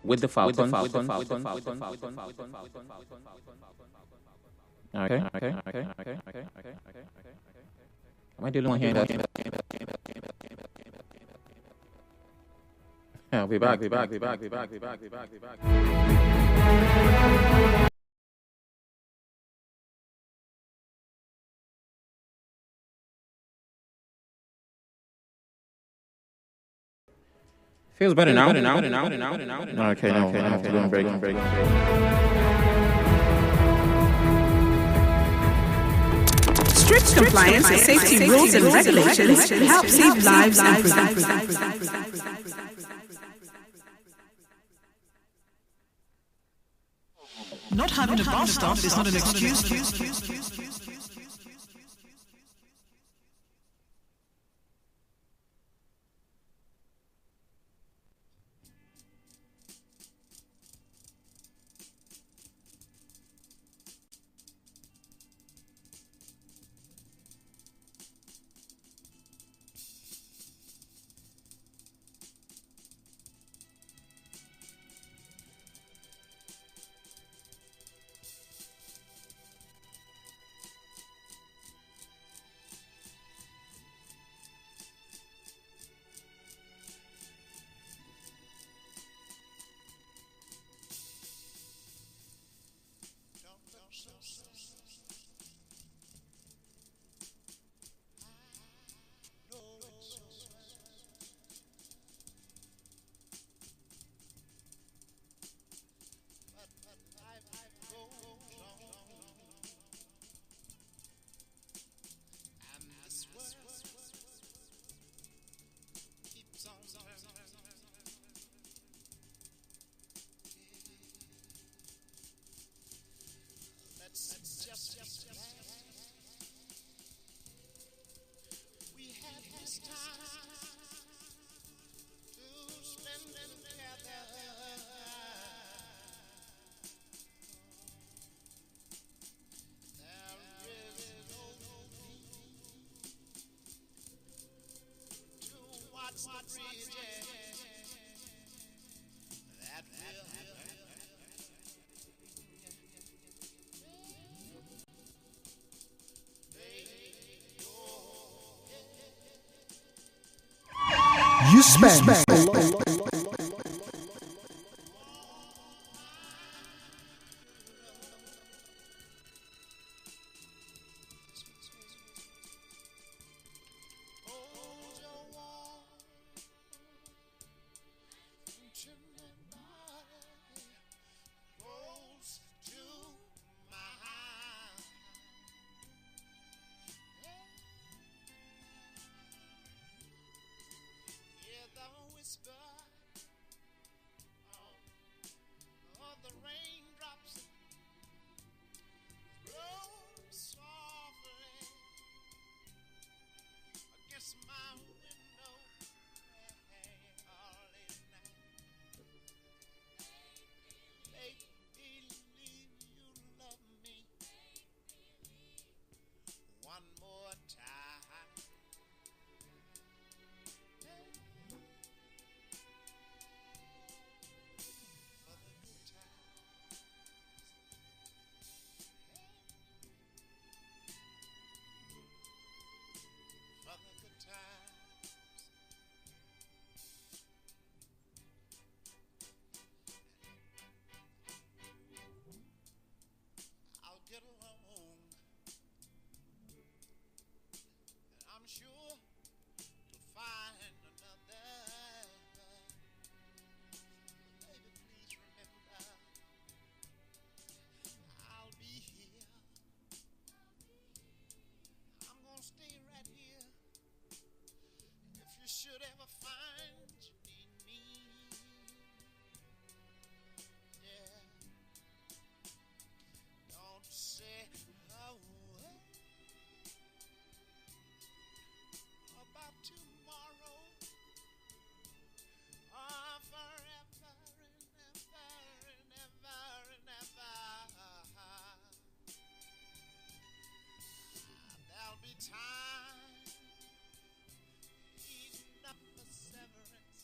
with the Falcons. Okay. Am I the only one hearing that? Yeah, I'll be back. Feels better now. Okay, I have to go on break. Strict compliance with safety rules and regulations help save lives and prevent. Not having a bus stop is not an excuse. You spend a lot. Time, eating up the severance.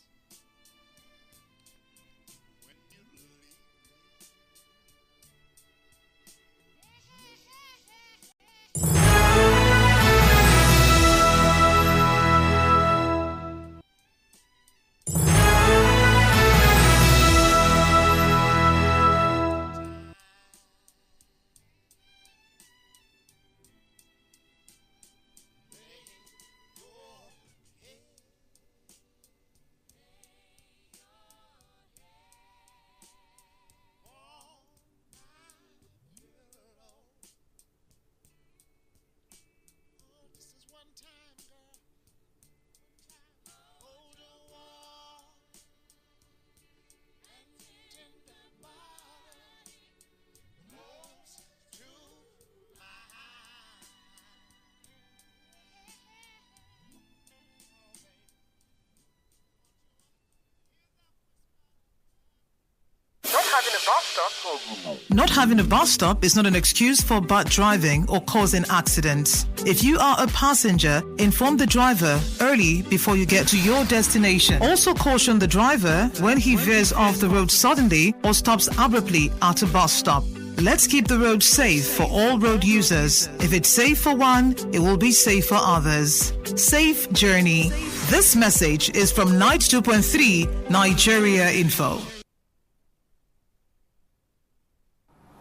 Not having a bus stop is not an excuse for bad driving or causing accidents. If you are a passenger, inform the driver early before you get to your destination. Also caution the driver when he veers off the road suddenly or stops abruptly at a bus stop. Let's keep the road safe for all road users. If it's safe for one, it will be safe for others. Safe journey. This message is from Night 2.3 Nigeria Info.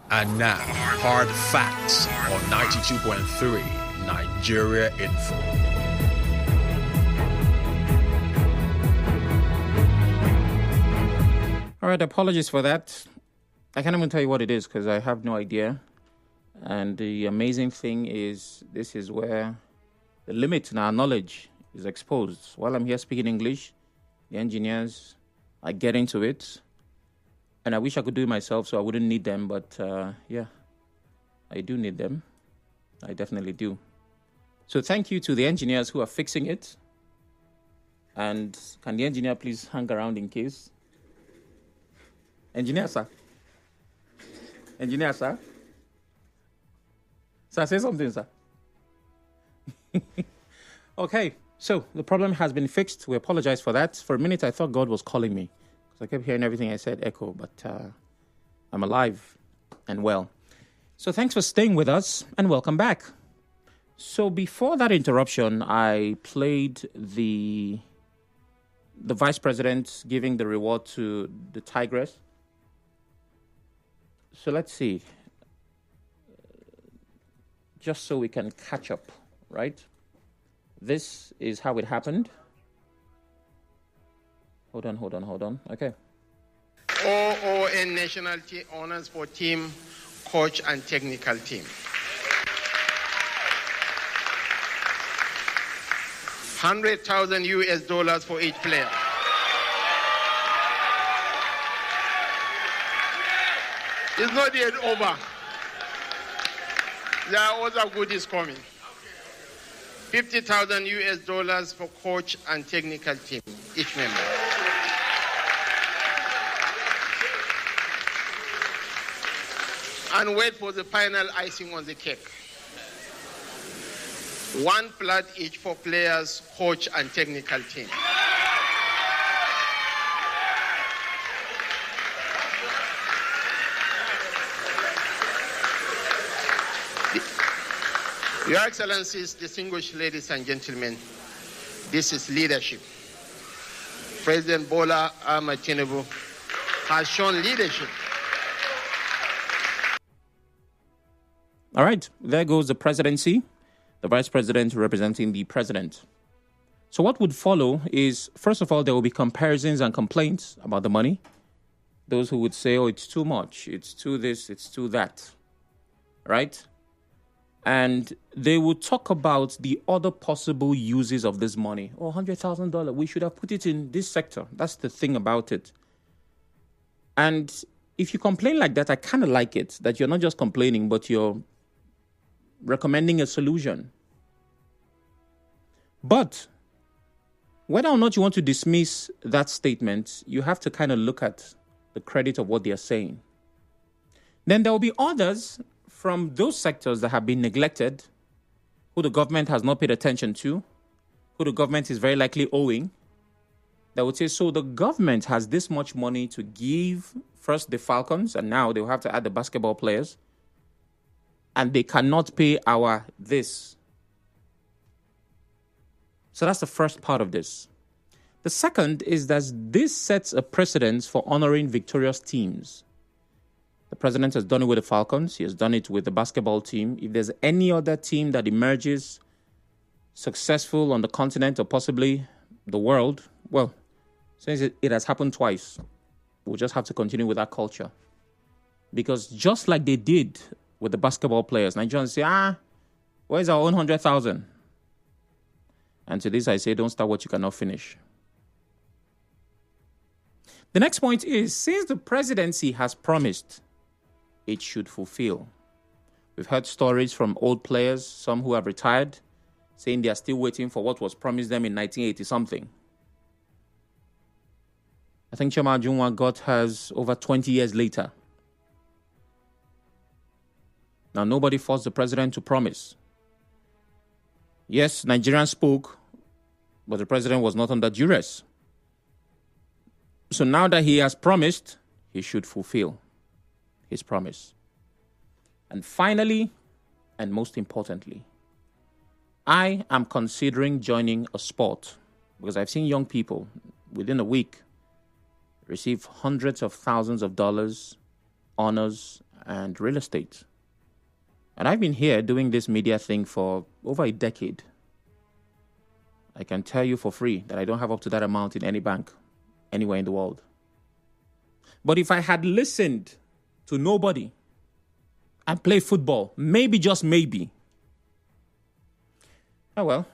And now, hard facts on 92.3 Nigeria Info. All right, apologies for that. I can't even tell you what it is because I have no idea. And the amazing thing is, this is where the limit in our knowledge is exposed. While I'm here speaking English, the engineers are getting to it. And I wish I could do it myself so I wouldn't need them. But yeah, I do need them. I definitely do. So thank you to the engineers who are fixing it. And can the engineer please hang around in case? Engineer, sir. Engineer, sir. Sir, say something, sir. Okay, so the problem has been fixed. We apologize for that. For a minute, I thought God was calling me. I kept hearing everything I said echo, but I'm alive and well. So thanks for staying with us and welcome back. So before that interruption, I played the vice president giving the reward to the tigress. So let's see. Just so we can catch up, right? This is how it happened. Hold on. Okay. OON National Honors for Team, Coach, and Technical Team. $100,000 for each player. It's not yet over. There are other goodies coming. $50,000 for coach and technical team, each member. And wait for the final icing on the cake. One plat each for players, coach, and technical team. Your Excellencies, distinguished ladies and gentlemen, this is leadership. President Bola Ahmed Tinubu has shown leadership. All right, there goes the presidency, the vice president representing the president. So what would follow is, first of all, there will be comparisons and complaints about the money. Those who would say, oh, it's too much, it's too this, it's too that, right? And they will talk about the other possible uses of this money. Oh, $100,000, we should have put it in this sector. That's the thing about it. And if you complain like that, I kind of like it, that you're not just complaining, but you're recommending a solution. But whether or not you want to dismiss that statement, you have to kind of look at the credit of what they are saying. Then there will be others from those sectors that have been neglected, who the government has not paid attention to, who the government is very likely owing, that would say, so the government has this much money to give first the Falcons, and now they'll have to add the basketball players, and they cannot pay our this. So that's the first part of this. The second is that this sets a precedent for honoring victorious teams. The president has done it with the Falcons. He has done it with the basketball team. If there's any other team that emerges successful on the continent or possibly the world, well, since it has happened twice, we'll just have to continue with that culture. Because just like they did with the basketball players, Nigerians say, where's our own 100,000? And to this I say, don't start what you cannot finish. The next point is, since the presidency has promised, it should fulfill. We've heard stories from old players, some who have retired, saying they are still waiting for what was promised them in 1980-something. I think Chema Ajunwa got hers over 20 years later. Now, nobody forced the president to promise. Yes, Nigerians spoke, but the president was not under duress. So now that he has promised, he should fulfill his promise. And finally, and most importantly, I am considering joining a sport because I've seen young people within a week receive hundreds of thousands of dollars, honors, and real estate. And I've been here doing this media thing for over a decade. I can tell you for free that I don't have up to that amount in any bank anywhere in the world. But if I had listened to nobody and played football, maybe, just maybe, oh well,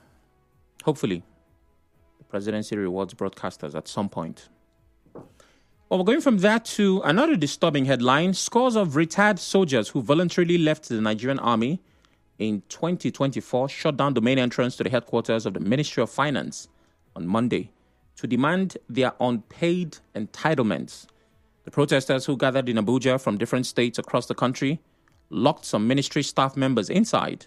hopefully the presidency rewards broadcasters at some point. Well, we're going from that to another disturbing headline. Scores of retired soldiers who voluntarily left the Nigerian army in 2024 shut down the main entrance to the headquarters of the Ministry of Finance on Monday to demand their unpaid entitlements. The protesters who gathered in Abuja from different states across the country locked some ministry staff members inside.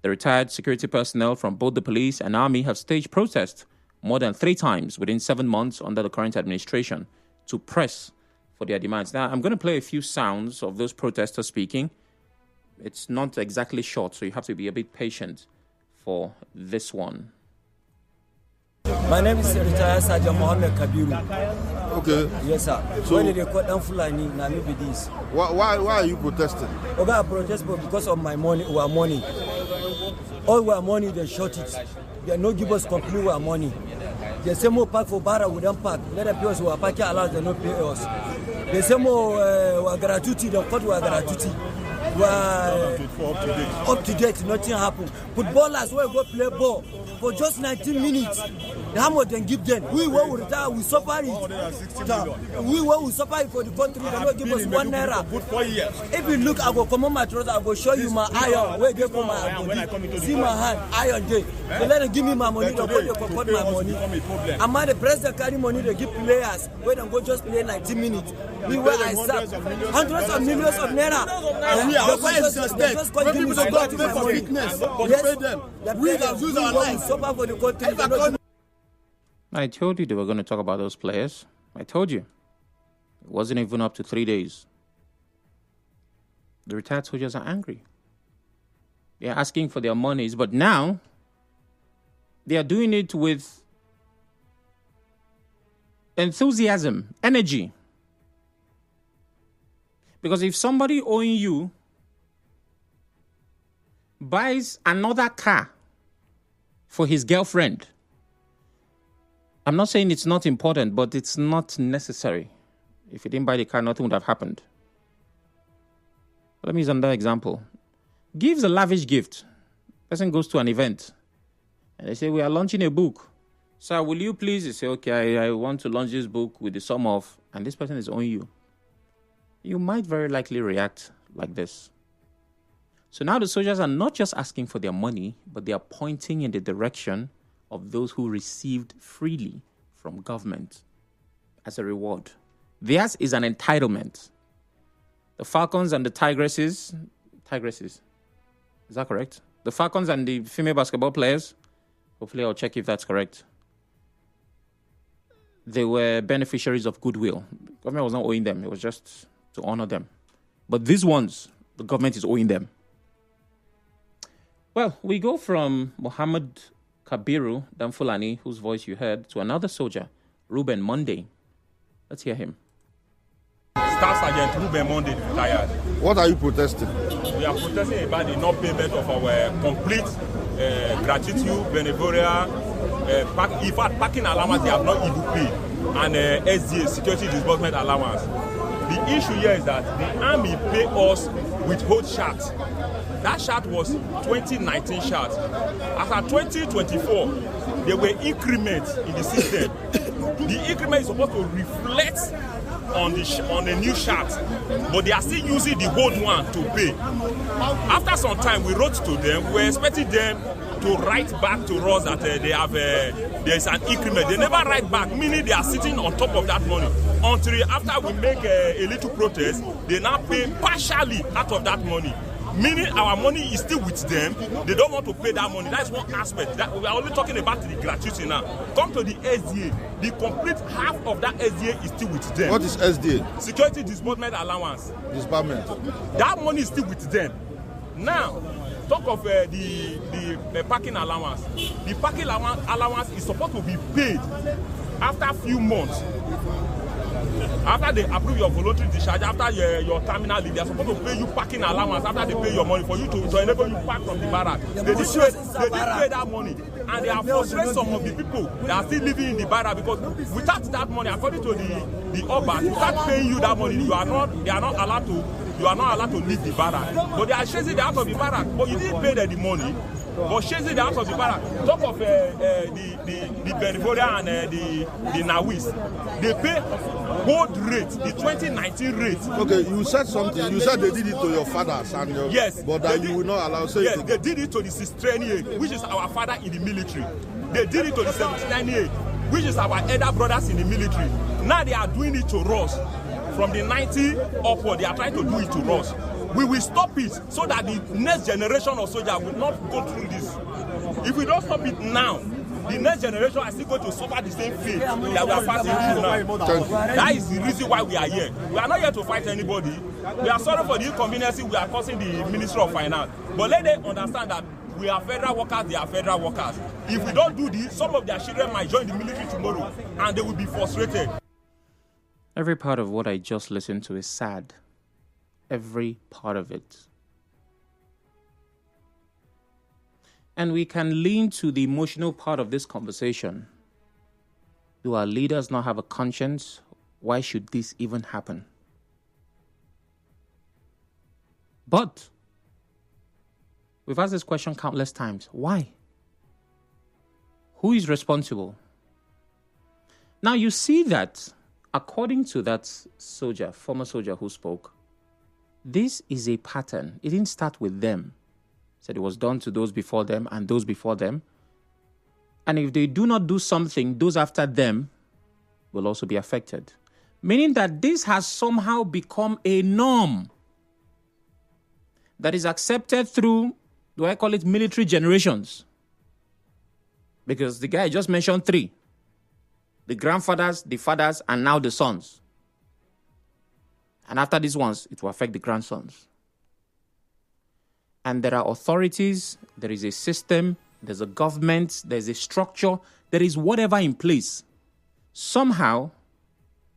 The retired security personnel from both the police and army have staged protests more than 3 times within 7 months under the current administration to press for their demands. Now, I'm going to play a few sounds of those protesters speaking. It's not exactly short, so you have to be a bit patient for this one. My name is retired Sergeant Mohammed Kabiru. Okay. Yes, sir. So, when they cut down Fulani, now maybe this. Why are you protesting? Okay, I protest because of my money, our money. All our money, they short it. They no give us complete our money. They say more park for Barra, we don't park. Let the people who are parking allowed, they not pay us. They say more gratuity, they cut our gratuity. Up to date, nothing happened. Footballers will go play ball for just 19 minutes. How much then give them? We will retire, we suffer it. We will suffer it for the country. They don't give us 1 naira. If you look, I will come on my trouser, I will show you my iron. Where they come my body. See my hand, iron day. They let them give me my money, they cut my money. And my the president carry money, they give players. Where they go just play 19 minutes. We were I serve hundreds of millions of naira. Just continue to go to pay for fitness. Yes, we have used our life. Suffer for the country. I told you they were going to talk about those players. I told you. It wasn't even up to 3 days. The retired soldiers are angry. They are asking for their monies, but now they are doing it with enthusiasm, energy. Because if somebody owing you buys another car for his girlfriend, I'm not saying it's not important, but it's not necessary. If he didn't buy the car, nothing would have happened. Let me use another example. Gives a lavish gift. Person goes to an event and they say, we are launching a book. Sir, will you please? You say, okay, I want to launch this book with the sum of, and this person is owing you. You might very likely react like this. So now the soldiers are not just asking for their money, but they are pointing in the direction of those who received freely from government as a reward. Theirs is an entitlement. The Falcons and the Tigresses, is that correct? The Falcons and the female basketball players, hopefully I'll check if that's correct. They were beneficiaries of goodwill. The government was not owing them. It was just to honor them. But these ones, the government is owing them. Well, we go from Mohammed Kabiru Damfulani, whose voice you heard, to another soldier, Ruben Monday. Let's hear him. Staff Sergeant Ruben Monday retired. What are you protesting? We are protesting about the non-payment of our complete gratitude, benevoria, parking allowance they have not even paid, and SDA, security disbursement allowance. The issue here is that the army pay us with whole shots. That shot was 2019 shot. After 2024, there were increments in the system. The increment is supposed to reflect on the new shot, but they are still using the old one to pay. After some time, we wrote to them. We were expecting them to write back to us that they have there is an increment. They never write back, meaning they are sitting on top of that money. Until after we make a little protest, they now pay partially out of that money. Meaning our money is still with them. They don't want to pay that money. That's one aspect. That we are only talking about the gratuity now. Come to the SDA. The complete half of that SDA is still with them. What is SDA? Security Disbursement Allowance. Disbursement. That money is still with them. Now, talk of the parking allowance. The parking allowance is supposed to be paid after a few months. After they approve your voluntary discharge, after your terminal leave, they are supposed to pay you parking allowance after they pay your money for you to enable you park from the barrack. They didn't pay that money. And they have frustrated some of the people that are still living in the barrack because without that money, according to the Oba, without paying you that money, you are not allowed to leave the barrack. But they are chasing you out of the barrack. But you didn't pay them the money. But chasing the out of the barrack. Talk of the Benevoria and the Nawis. They pay gold rate, the 2019 rate. Okay, you said something. You said they did it to your fathers and your... Yes. But that you will not allow... Yes, they did it to the 638, which is our father in the military. They did it to the 798, which is our elder brothers in the military. Now they are doing it to us. From the 90 upward, they are trying to do it to us. We will stop it so that the next generation of soldiers will not go through this. If we don't stop it now, the next generation are still going to suffer the same fate that we are passing through now. That is the reason why we are here. We are not here to fight anybody. We are sorry for the inconvenience we are causing the Ministry of Finance. But let them understand that we are federal workers, they are federal workers. If we don't do this, some of their children might join the military tomorrow and they will be frustrated. Every part of what I just listened to is sad. Every part of it. And we can lean to the emotional part of this conversation. Do our leaders not have a conscience? Why should this even happen? But we've asked this question countless times. Why? Who is responsible? Now you see that, according to that soldier, former soldier who spoke, this is a pattern. It didn't start with them. It said it was done to those before them and those before them. And if they do not do something, those after them will also be affected. Meaning that this has somehow become a norm that is accepted through, do I call it military generations? Because the guy just mentioned 3. The grandfathers, the fathers, and now the sons. And after these ones, it will affect the grandsons. And there are authorities, there is a system, there's a government, there's a structure, there is whatever in place. Somehow,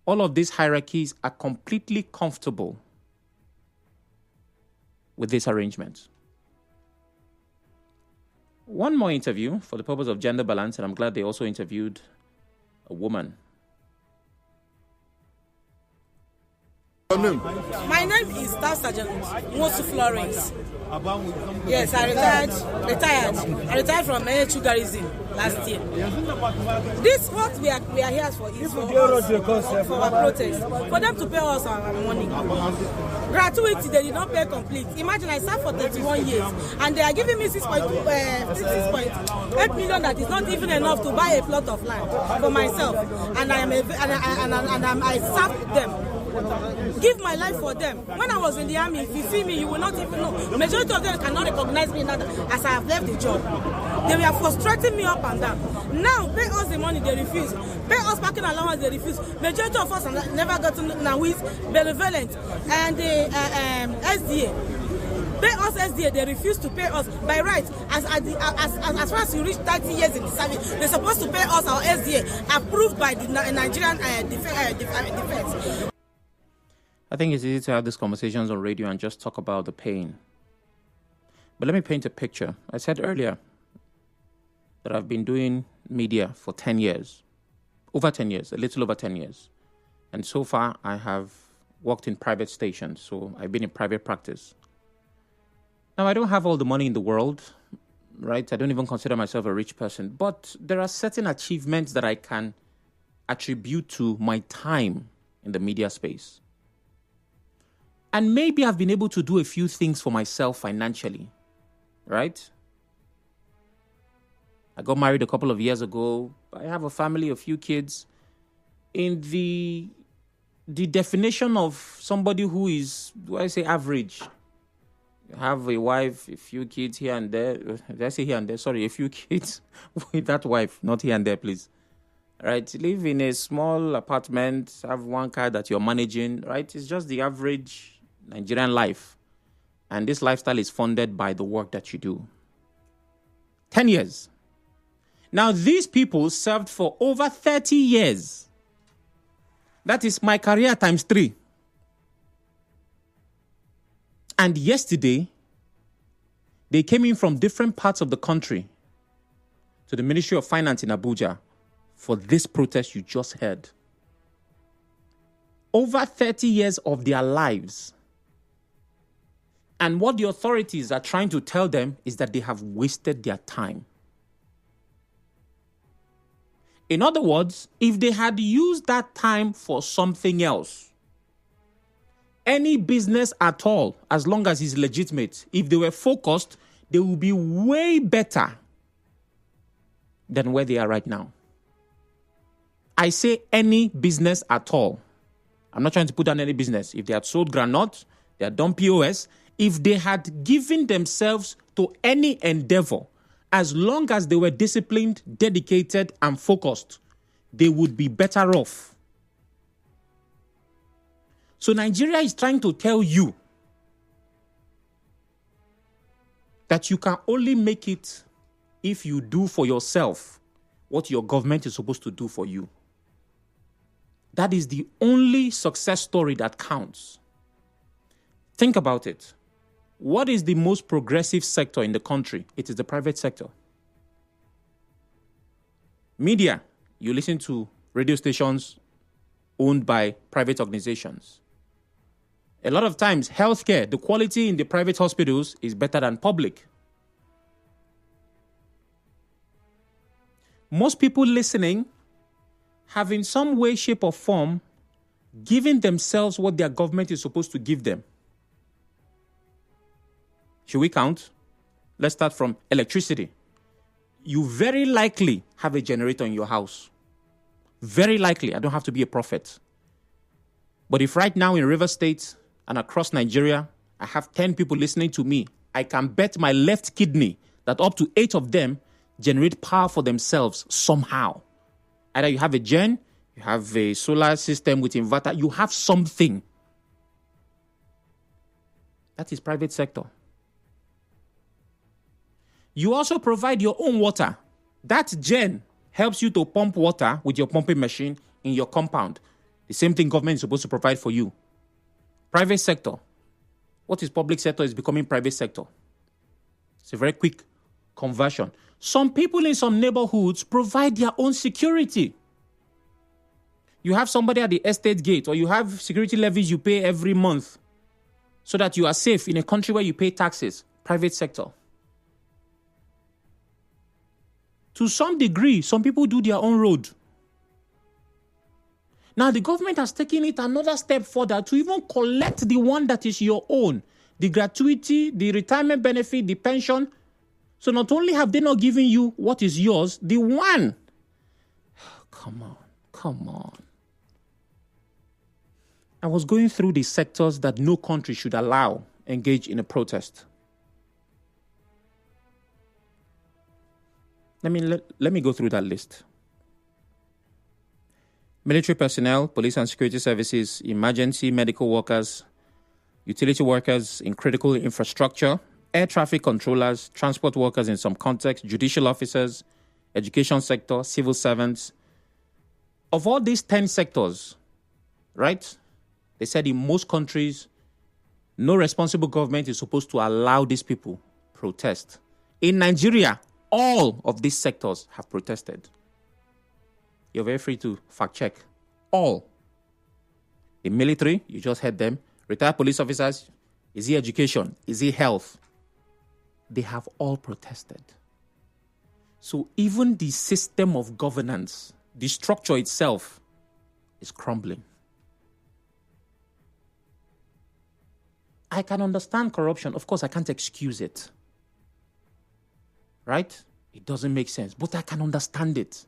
all of these hierarchies are completely comfortable with this arrangement. One more interview for the purpose of gender balance, and I'm glad they also interviewed a woman. My name is Staff Sergeant Mosu Florence. Yes, I retired from NHU Garrison last year. This what we are here for is for our protest, for them to pay us our money. Gratuity, they did not pay complete. Imagine I served for 31 years and they are giving me 6.8 million that is not even enough to buy a plot of land for myself. And I served them. Give my life for them. When I was in the army, if you see me, you will not even know. The majority of them cannot recognize me now as I have left the job. They were frustrating me up and down. Now, pay us the money, they refuse. Pay us parking allowance, they refuse. Majority of us have never gotten Nawis, Benevolent, and the SDA. Pay us SDA, they refuse to pay us by right. As far as you reach 30 years in the service, they're supposed to pay us our SDA, approved by the Nigerian defense. I think it's easy to have these conversations on radio and just talk about the pain. But let me paint a picture. I said earlier that I've been doing media for 10 years. Over 10 years, a little over 10 years. And so far, I have worked in private stations, so I've been in private practice. Now, I don't have all the money in the world, right? I don't even consider myself a rich person. But there are certain achievements that I can attribute to my time in the media space. And maybe I've been able to do a few things for myself financially, right? I got married a couple of years ago. I have a family, a few kids. In the definition of somebody who is, do I say average? You have a wife, a few kids here and there. Did I say here and there? Sorry, a few kids with that wife, not here and there, please. Right? Live in a small apartment, have one car that you're managing, right? It's just the average Nigerian life. And this lifestyle is funded by the work that you do. 10 years. Now, these people served for over 30 years. That is my career times 3. And yesterday, they came in from different parts of the country to the Ministry of Finance in Abuja for this protest you just heard. Over 30 years of their lives. And what the authorities are trying to tell them is that they have wasted their time. In other words, if they had used that time for something else, any business at all, as long as it's legitimate, if they were focused, they will be way better than where they are right now. I say any business at all. I'm not trying to put down any business. If they had sold groundnut, they had done POS, if they had given themselves to any endeavor, as long as they were disciplined, dedicated, and focused, they would be better off. So Nigeria is trying to tell you that you can only make it if you do for yourself what your government is supposed to do for you. That is the only success story that counts. Think about it. What is the most progressive sector in the country? It is the private sector. Media, you listen to radio stations owned by private organizations. A lot of times, healthcare, the quality in the private hospitals is better than public. Most people listening have in some way, shape, or form given themselves what their government is supposed to give them. Should we count? Let's start from electricity. You very likely have a generator in your house. Very likely. I don't have to be a prophet. But if right now in Rivers State and across Nigeria, I have 10 people listening to me, I can bet my left kidney that up to 8 of them generate power for themselves somehow. Either you have a gen, you have a solar system with inverter, you have something. That is private sector. You also provide your own water. That gen helps you to pump water with your pumping machine in your compound. The same thing government is supposed to provide for you. Private sector. What is public sector is becoming private sector. It's a very quick conversion. Some people in some neighborhoods provide their own security. You have somebody at the estate gate, or you have security levies you pay every month so that you are safe in a country where you pay taxes. Private sector. To some degree, some people do their own road. Now, the government has taken it another step further to even collect the one that is your own. The gratuity, the retirement benefit, the pension. So not only have they not given you what is yours, the one. Come on. I was going through the sectors that no country should allow engage in a protest. Let me go through that list. Military personnel, police and security services, emergency medical workers, utility workers in critical infrastructure, air traffic controllers, transport workers in some context, judicial officers, education sector, civil servants. Of all these 10 sectors, right, they said in most countries, no responsible government is supposed to allow these people protest. In Nigeria, all of these sectors have protested. You're very free to fact check. All. The military, you just heard them. Retired police officers, is it education? Is it health? They have all protested. So even the system of governance, the structure itself, is crumbling. I can understand corruption. Of course, I can't excuse it. Right? It doesn't make sense, but I can understand it.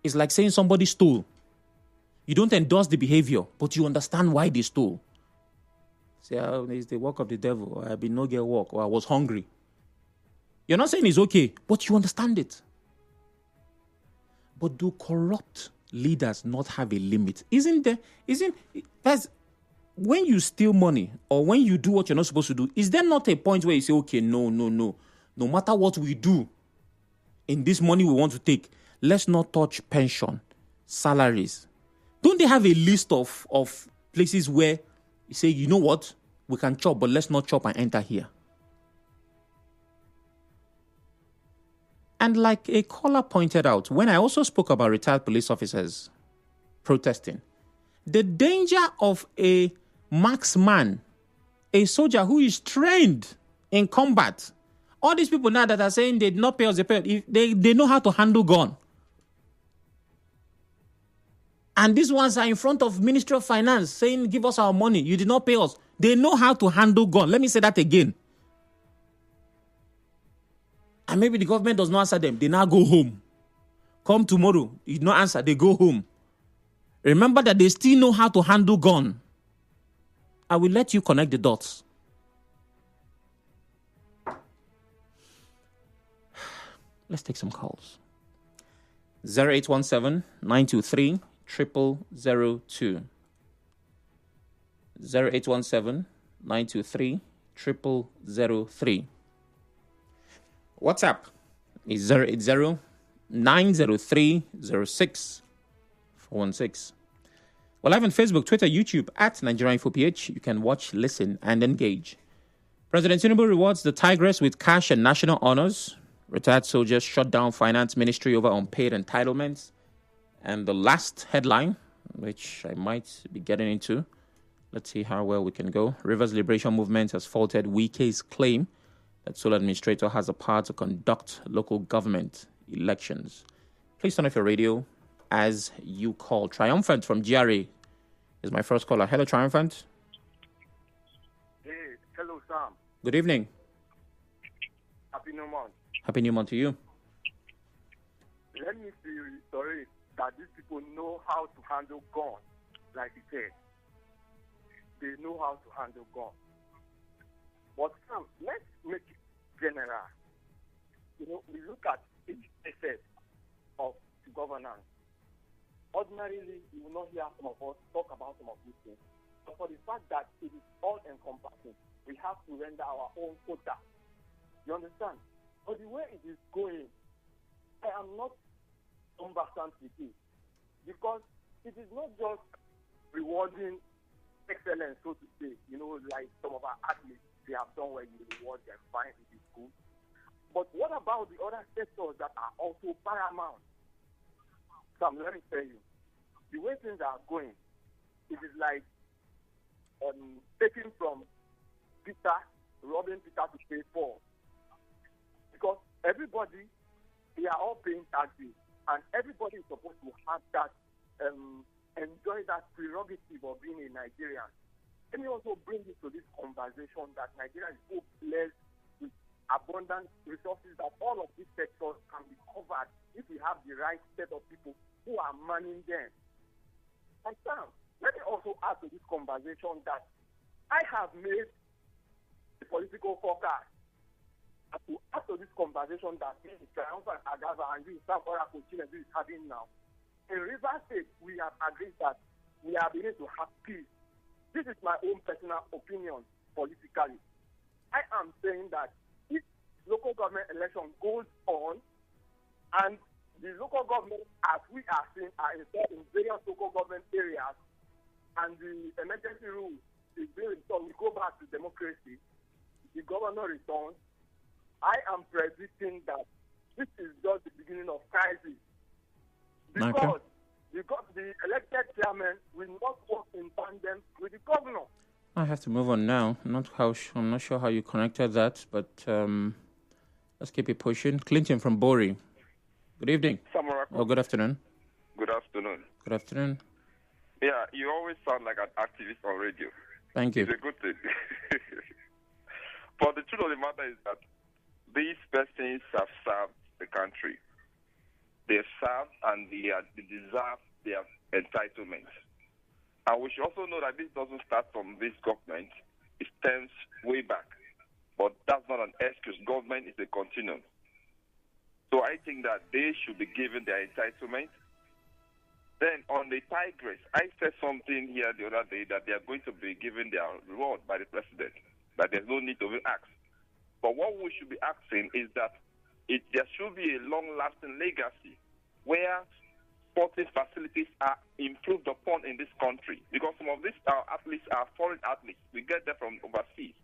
It's like saying somebody stole. You don't endorse the behavior, but you understand why they stole. Say, it's the work of the devil, or I been no get work, or I was hungry. You're not saying it's okay, but you understand it. But do corrupt leaders not have a limit? That's when you steal money or when you do what you're not supposed to do, is there not a point where you say, okay, no matter what we do in this money we want to take, let's not touch pension, salaries? Don't they have a list of places where you say, you know what, we can chop, but let's not chop and enter here? And like a caller pointed out, when I also spoke about retired police officers protesting, the danger of a marksman, a soldier who is trained in combat. All these people now that are saying they did not pay us, they know how to handle gun. And these ones are in front of Ministry of Finance saying, give us our money. You did not pay us. They know how to handle gun. Let me say that again. And maybe the government does not answer them. They now go home. Come tomorrow, you do not answer, they go home. Remember that they still know how to handle gun. I will let you connect the dots. Let's take some calls. 0817-923-0002. 0817-923-0003. WhatsApp is 080-903-06-416. We're live on Facebook, Twitter, YouTube at Nigeria Info PH. You can watch, listen, and engage. President Tinubu rewards the Tigress with cash and national honors. Retired soldiers shut down finance ministry over unpaid entitlements. And the last headline, which I might be getting into, let's see how well we can go. Rivers Liberation Movement has faulted Wike's claim that sole administrator has the power to conduct local government elections. Please turn off your radio as you call. Triumphant from GRA is my first caller. Hello, Triumphant. Hey, hello, Sam. Good evening. Happy New Month. Happy New Month to you. Let me see reiterate that these people know how to handle guns, like you said. They know how to handle guns. But Sam, let's make it general. We look at each facet of governance. Ordinarily, you will not hear some of us talk about some of these things. But for the fact that it is all encompassing, we have to render our own quota. You understand? But the way it is going, I am not conversant with it. Because it is not just rewarding excellence, so to say, like some of our athletes, they have done well, you reward them, fine, it is good. But what about the other sectors that are also paramount? Sam, let me tell you, the way things are going, it is like taking from Peter, robbing Peter to pay Paul. Because everybody, they are all paying taxes, and everybody is supposed to have that, enjoy that prerogative of being a Nigerian. Let me also bring it to this conversation that Nigeria is so blessed with abundant resources that all of these sectors can be covered if we have the right set of people who are manning them. And Sam, let me also add to this conversation that I have made a political forecast to add to this conversation that me, Triumphant Agava, and you, Sam Oracle Chinedu, is having now. In Rivers State, we have agreed that we are beginning to have peace. This is my own personal opinion politically. I am saying that if local government election goes on and the local government, as we are seeing, are installed in various local government areas and the emergency rule is being installed, we go back to democracy, the governor returns, I am predicting that this is just the beginning of crisis. Because the elected chairman will not work in tandem with the governor. I have to move on now. I'm not sure how you connected that, but let's keep it pushing. Clinton from Bori. Good evening. Oh, good afternoon. Good afternoon. Good afternoon. Yeah, you always sound like an activist on radio. Thank you. It's a good thing. But the truth of the matter is that these persons have served the country. They serve and they deserve their entitlements. And we should also know that this doesn't start from this government. stems way back. But that's not an excuse. Government is a continuum. So I think that they should be given their entitlement. Then on the Tigress, I said something here the other day that they are going to be given their reward by the president, that there's no need to be asked. But what we should be asking is that there should be a long-lasting legacy where sporting facilities are improved upon in this country, because some of these athletes are foreign athletes. We get them from overseas,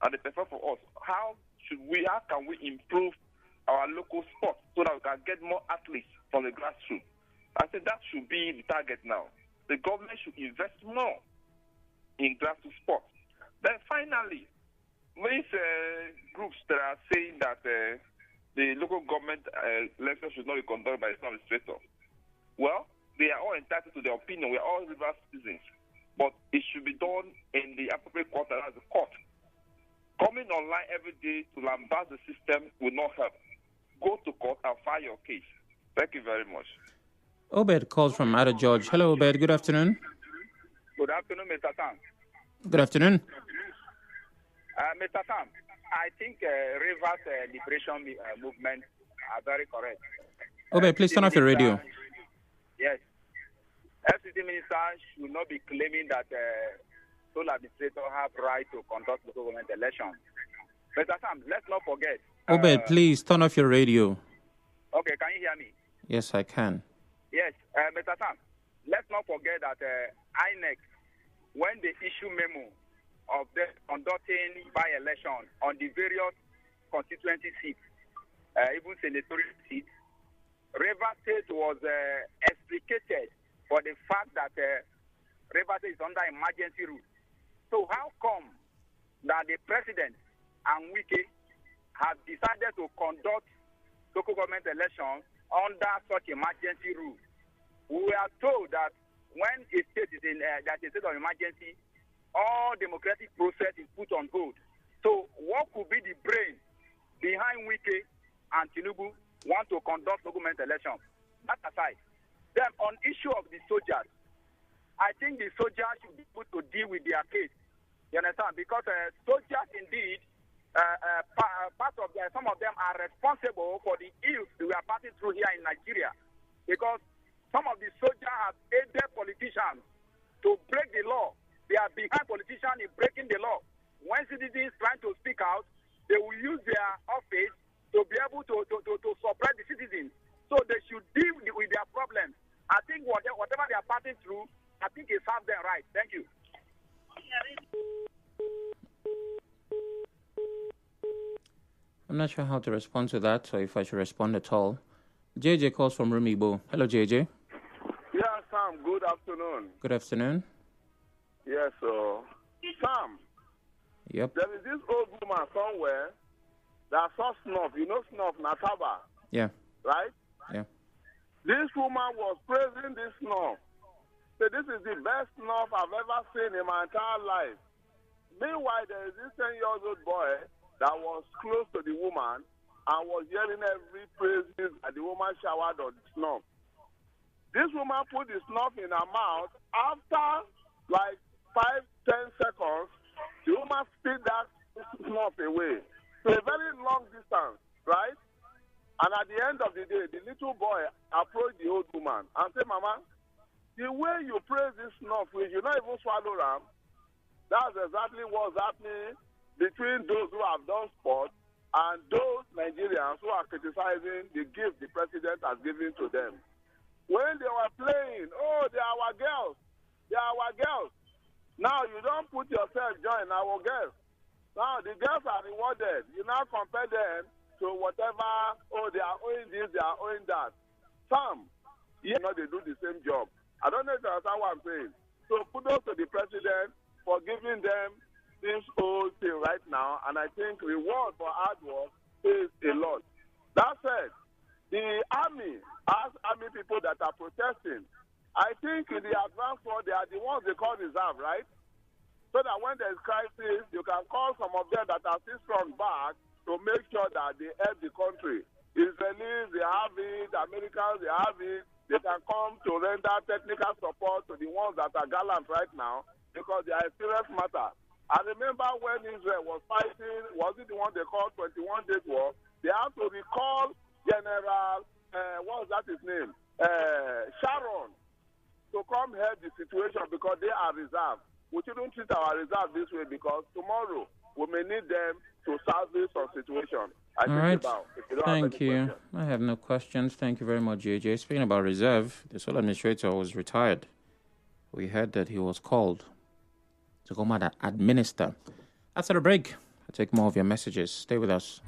and they prefer for us. How can we improve our local sports so that we can get more athletes from the grassroots? I think that should be the target now. The government should invest more in grassroots sports. Then finally, these groups that are saying that the local government elections should not be conducted by the administrator. Well, they are all entitled to their opinion. We are all river citizens. But it should be done in the appropriate court, as the court. Coming online every day to lambast the system will not help. Go to court and file your case. Thank you very much. Obed calls from Ada George. Hello, Obed. Good afternoon. Good afternoon, Mr. Sam. Good afternoon. Mr. Sam, I think Rivers liberation movement are very correct. Obed, please turn off your radio. Yes. FCC minister should not be claiming that sole administrator have right to conduct local government elections. Mr. Sam, let's not forget. Obed, please turn off your radio. Okay, can you hear me? Yes, I can. Yes, Mr. Sam, let's not forget that INEC, when they issue memo of them conducting by-election on the various constituency seats, even senatorial seats, Rivers State was explicated for the fact that Rivers State is under emergency rule. So how come that the president and Wike have decided to conduct local government elections under such emergency rule? We are told that when a state is in that a state of emergency, all democratic process is put on hold. So what could be the brain behind Wike and Tinubu want to conduct local government elections? That aside, then on issue of the soldiers, I think the soldiers should be able to deal with their case. You understand? Because soldiers indeed, part of some of them are responsible for the ills we are passing through here in Nigeria. Because some of the soldiers have aided politicians to break the law. They are behind politicians in breaking the law. When citizens trying to speak out, they will use their office to be able to suppress the citizens. So they should deal with their problems. I think whatever they are passing through, I think it serves them right. Thank you. I'm not sure how to respond to that, or if I should respond at all. JJ calls from Rumibo. Hello, JJ. Yeah, Sam, good afternoon. Good afternoon. Yes, Sam. Yep. There is this old woman somewhere that saw snuff. You know snuff, Nataba. Yeah. Right? Yeah. This woman was praising this snuff. So this is the best snuff I've ever seen in my entire life. Meanwhile, there is this 10-year-old boy that was close to the woman and was yelling every praises that the woman showered on the snuff. This woman put the snuff in her mouth. After like 5-10 seconds, the woman spit that snuff away. So a very long distance, right? And at the end of the day, the little boy approached the old woman and said, Mama, the way you praise this snuff, you not even swallow them. That's exactly what's happening between those who have done sport and those Nigerians who are criticizing the gift the president has given to them. When they were playing, they are our girls. They are our girls. Now you don't put yourself join our girls. Now the girls are rewarded. You now compare them to whatever, they are owing this, they are owing that. Some, they do the same job. I don't know if you understand what I'm saying. So kudos to the president for giving them this whole thing right now, and I think reward for hard work pays a lot. That said, the army people that are protesting, I think in the advance war, they are the ones they call reserve, right? So that when there is crisis, you can call some of them that are still strong back to make sure that they help the country. Israelis, they have it. Americans, they have it. They can come to render technical support to the ones that are gallant right now because they are a serious matter. I remember when Israel was fighting, was it the one they called 21 Days War? They had to recall General, what was that his name? Sharon, to come help the situation because they are reserved. We shouldn't treat our reserve this way because tomorrow we may need them to salvage some situation. All right. Thank you. I have no questions. Thank you very much, JJ. Speaking about reserve, the sole administrator was retired. We heard that he was called to come out and administer. After the break, I'll take more of your messages. Stay with us.